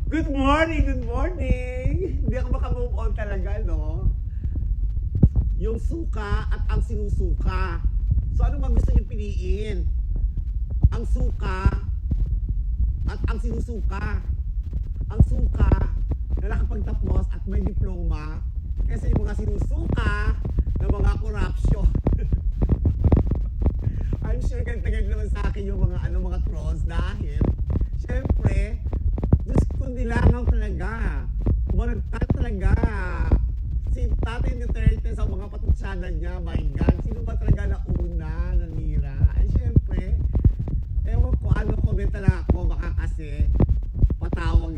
Good morning, good morning! Hindi ako makamove on talaga, no? Yung suka at ang sinusuka. So ano bang gusto niyong piliin? Ang suka at ang sinusuka. Ang suka na nakapagtapos at may diploma kaysa yung mga sinusuka na mga corruption. I'm sure ganit naman sa akin yung mga trolls dahil syempre Diyos ko nilangaw talaga. Umaragtan talaga. Si Tatay Duterte sa mga patutsada niya, my God, sino ba talaga nauna, nanira? Ay, syempre, ewan ko, ano comment talaga ako, baka kasi patawag